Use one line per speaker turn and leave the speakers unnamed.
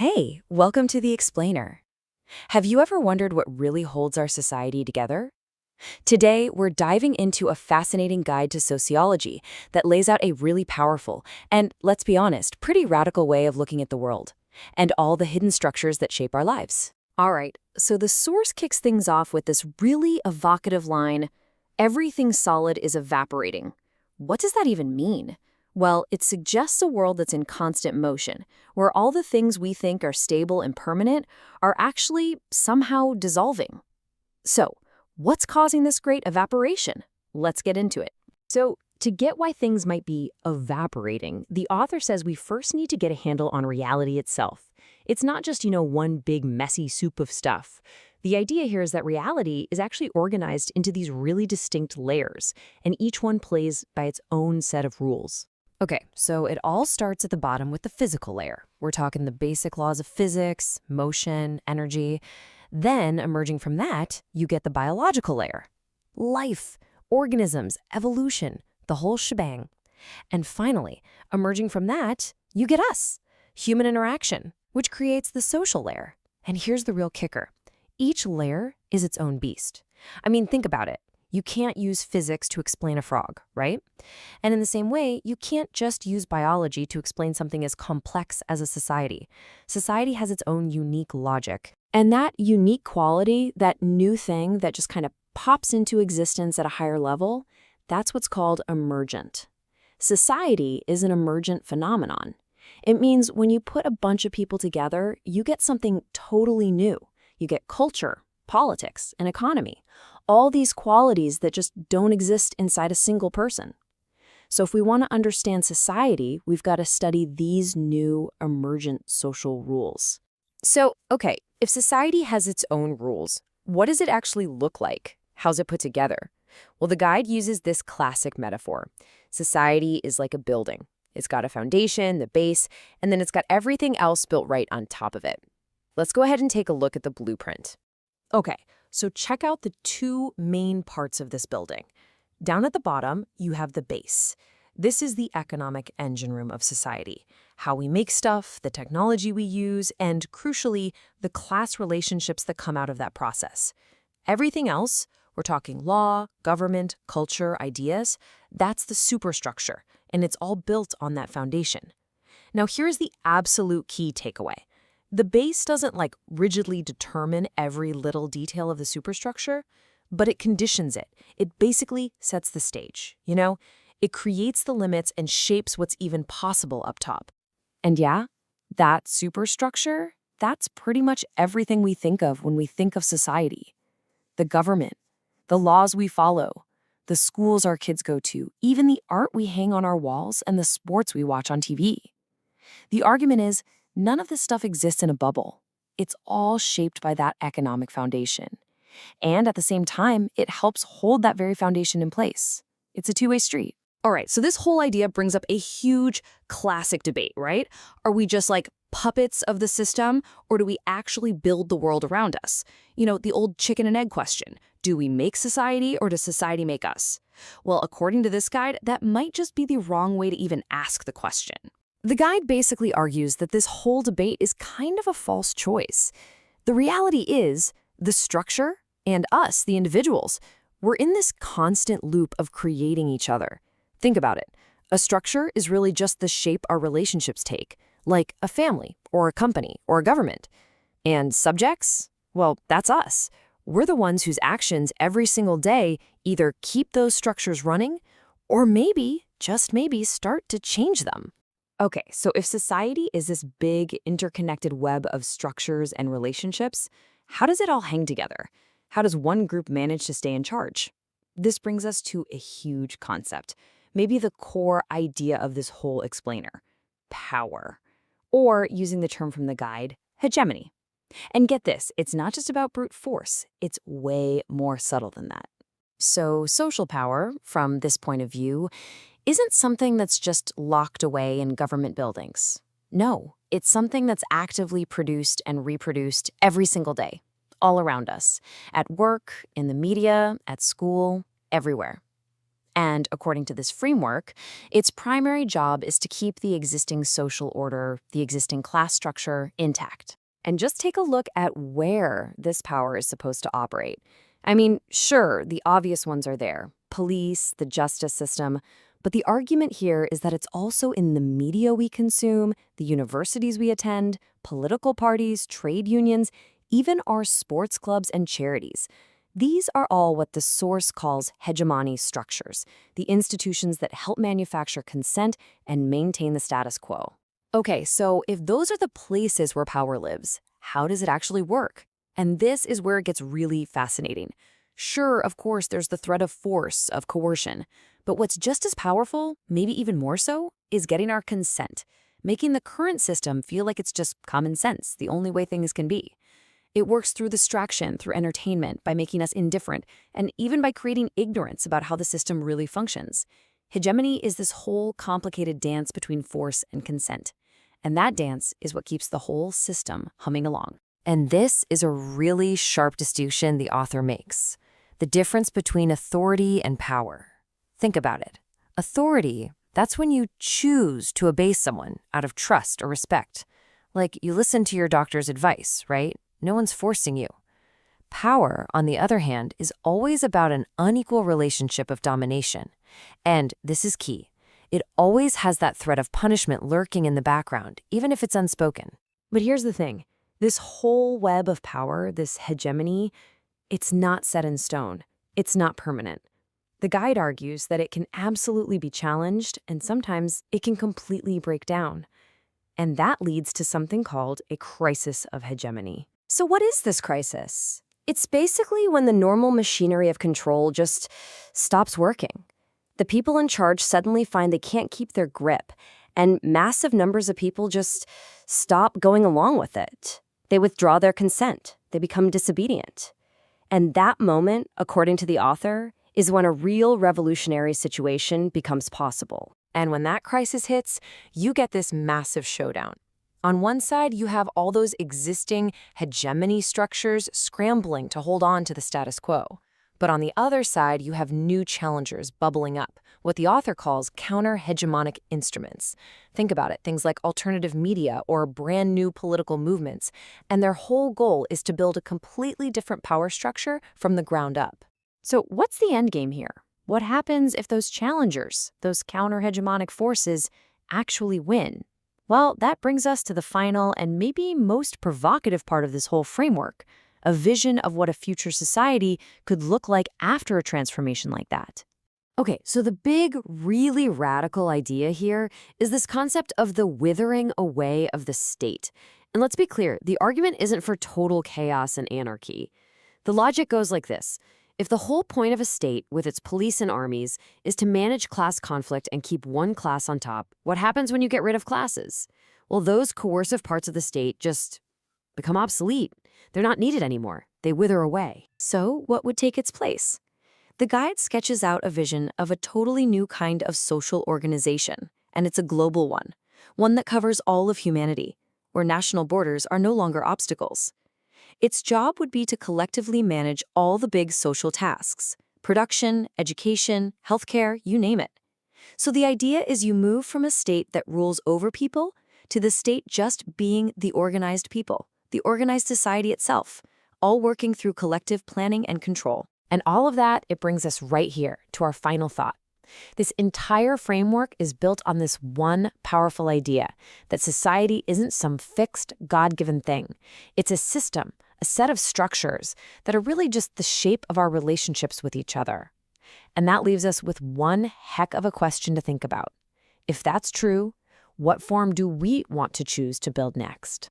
Hey, welcome to The Explainer. Have you ever wondered what really holds our society together? Today, we're diving into a fascinating guide to sociology that lays out a really powerful and, let's be honest, pretty radical way of looking at the world and all the hidden structures that shape our lives. All right, so the source kicks things off with this really evocative line, "Everything solid is evaporating." What does that even mean? Well, it suggests a world that's in constant motion, where all the things we think are stable and permanent are actually somehow dissolving. So, what's causing this great evaporation? Let's get into it. So, to get why things might be evaporating, the author says we first need to get a handle on reality itself. It's not just, one big messy soup of stuff. The idea here is that reality is actually organized into these really distinct layers, and each one plays by its own set of rules. Okay, so it all starts at the bottom with the physical layer. We're talking the basic laws of physics, motion, energy. Then, emerging from that, you get the biological layer. Life, organisms, evolution, the whole shebang. And finally, emerging from that, you get us, human interaction, which creates the social layer. And here's the real kicker. Each layer is its own beast. I mean, think about it. You can't use physics to explain a frog, right? And in the same way, you can't just use biology to explain something as complex as a society. Society has its own unique logic. And that unique quality, that new thing that just kind of pops into existence at a higher level, that's what's called emergent. Society is an emergent phenomenon. It means when you put a bunch of people together, you get something totally new. You get culture, politics, and economy. All these qualities that just don't exist inside a single person. So if we want to understand society, we've got to study these new emergent social rules. So, okay, if society has its own rules, what does it actually look like? How's it put together? Well, the guide uses this classic metaphor. Society is like a building. It's got a foundation, the base, and then it's got everything else built right on top of it. Let's go ahead and take a look at the blueprint. Okay, so check out the two main parts of this building. Down at the bottom, you have the base. This is the economic engine room of society. How we make stuff, the technology we use, and crucially, the class relationships that come out of that process. Everything else, we're talking law, government, culture, ideas, that's the superstructure, and it's all built on that foundation. Now here's the absolute key takeaway. The base doesn't rigidly determine every little detail of the superstructure, but it conditions it. It basically sets the stage, It creates the limits and shapes what's even possible up top. And yeah, that superstructure, that's pretty much everything we think of when we think of society. The government, the laws we follow, the schools our kids go to, even the art we hang on our walls and the sports we watch on TV. The argument is, none of this stuff exists in a bubble. It's all shaped by that economic foundation. And at the same time, it helps hold that very foundation in place. It's a two-way street. All right, so this whole idea brings up a huge classic debate, right? Are we just puppets of the system, or do we actually build the world around us? The old chicken and egg question. Do we make society, or does society make us? Well, according to this guide, that might just be the wrong way to even ask the question. The guide basically argues that this whole debate is kind of a false choice. The reality is, the structure and us, the individuals, we're in this constant loop of creating each other. Think about it. A structure is really just the shape our relationships take, like a family, or a company, or a government. And subjects? Well, that's us. We're the ones whose actions every single day either keep those structures running, or maybe, just maybe, start to change them. Okay, so if society is this big, interconnected web of structures and relationships, how does it all hang together? How does one group manage to stay in charge? This brings us to a huge concept, maybe the core idea of this whole explainer: power. Or, using the term from the guide, hegemony. And get this, it's not just about brute force, it's way more subtle than that. So, social power, from this point of view, isn't something that's just locked away in government buildings. No, it's something that's actively produced and reproduced every single day, all around us, at work, in the media, at school, everywhere. And according to this framework, its primary job is to keep the existing social order, the existing class structure, intact. And just take a look at where this power is supposed to operate. I mean, sure, the obvious ones are there: police, the justice system. But the argument here is that it's also in the media we consume, the universities we attend, political parties, trade unions, even our sports clubs and charities. These are all what the source calls hegemony structures, the institutions that help manufacture consent and maintain the status quo. Okay, so if those are the places where power lives, how does it actually work? And this is where it gets really fascinating. Sure, of course, there's the threat of force, of coercion. But what's just as powerful, maybe even more so, is getting our consent, making the current system feel like it's just common sense, the only way things can be. It works through distraction, through entertainment, by making us indifferent, and even by creating ignorance about how the system really functions. Hegemony is this whole complicated dance between force and consent. And that dance is what keeps the whole system humming along. And this is a really sharp distinction the author makes: the difference between authority and power. Think about it. Authority, that's when you choose to obey someone out of trust or respect. Like you listen to your doctor's advice, right? No one's forcing you. Power, on the other hand, is always about an unequal relationship of domination. And this is key. It always has that threat of punishment lurking in the background, even if it's unspoken. But here's the thing. This whole web of power, this hegemony, it's not set in stone. It's not permanent. The guide argues that it can absolutely be challenged, and sometimes it can completely break down. And that leads to something called a crisis of hegemony. So what is this crisis? It's basically when the normal machinery of control just stops working. The people in charge suddenly find they can't keep their grip, and massive numbers of people just stop going along with it. They withdraw their consent. They become disobedient. And that moment, according to the author, is when a real revolutionary situation becomes possible. And when that crisis hits, you get this massive showdown. On one side, you have all those existing hegemony structures scrambling to hold on to the status quo. But on the other side, you have new challengers bubbling up, what the author calls counter-hegemonic instruments. Think about it, things like alternative media or brand new political movements. And their whole goal is to build a completely different power structure from the ground up. So what's the end game here? What happens if those challengers, those counter-hegemonic forces, actually win? Well, that brings us to the final and maybe most provocative part of this whole framework, a vision of what a future society could look like after a transformation like that. Okay, so the big, really radical idea here is this concept of the withering away of the state. And let's be clear, the argument isn't for total chaos and anarchy. The logic goes like this. If the whole point of a state, with its police and armies, is to manage class conflict and keep one class on top, what happens when you get rid of classes? Well, those coercive parts of the state just become obsolete. They're not needed anymore. They wither away. So what would take its place? The guide sketches out a vision of a totally new kind of social organization, and it's a global one that covers all of humanity, where national borders are no longer obstacles. Its job would be to collectively manage all the big social tasks: production, education, healthcare, you name it. So the idea is you move from a state that rules over people to the state just being the organized people, the organized society itself, all working through collective planning and control. And all of that, it brings us right here to our final thought. This entire framework is built on this one powerful idea that society isn't some fixed, God-given thing. It's a system, a set of structures that are really just the shape of our relationships with each other. And that leaves us with one heck of a question to think about. If that's true, what form do we want to choose to build next?